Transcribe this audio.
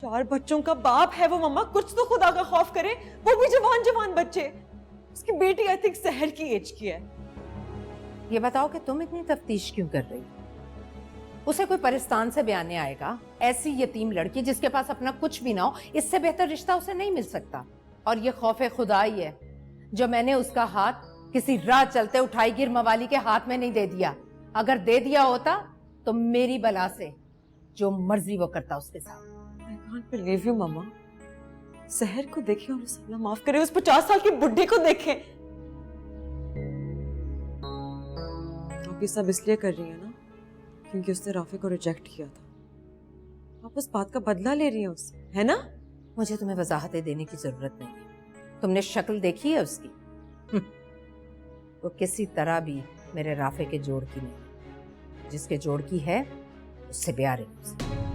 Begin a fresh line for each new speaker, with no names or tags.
4 बच्चों का बाप है वो मम्मा, कुछ तो खुदा का खौफ करे, वो भी जवान जवान बच्चे। उसकी बेटी आई थिंक सहर की एज की है।
ये बताओ कि तुम इतनी तफ्तीश क्यों कर रही? उसे कोई परिस्तान से बयाने आएगा, ऐसी यतीम लड़की जिसके पास अपना कुछ भी ना हो, इससे बेहतर रिश्ता उसे नहीं मिल सकता। और ये खौफे खुदा ही है जो मैंने उसका हाथ किसी राह चलते उठाई गिर मवाली के हाथ में नहीं दे दिया। अगर दे दिया होता तो मेरी बला से जो मर्जी वो करता उसके साथ।
I can't believe you मम्मा। सहर को देखें और उसे अल्लाह माफ करे, उस 50 साल की बुढ़ी को देखें। आप ये सब इसलिए कर रही है ना क्योंकि उसने राफे को रिजेक्ट किया था। आप उस बात का बदला ले रही हैं उससे, है ना?
मुझे तुम्हें वजाहतें देने की जरूरत नहीं है। तुमने शक्ल देखी है उसकी? वो किसी तरह भी मेरे राफे के जोड़ की नहीं, जिसके जोड़ की है उससे प्यार है।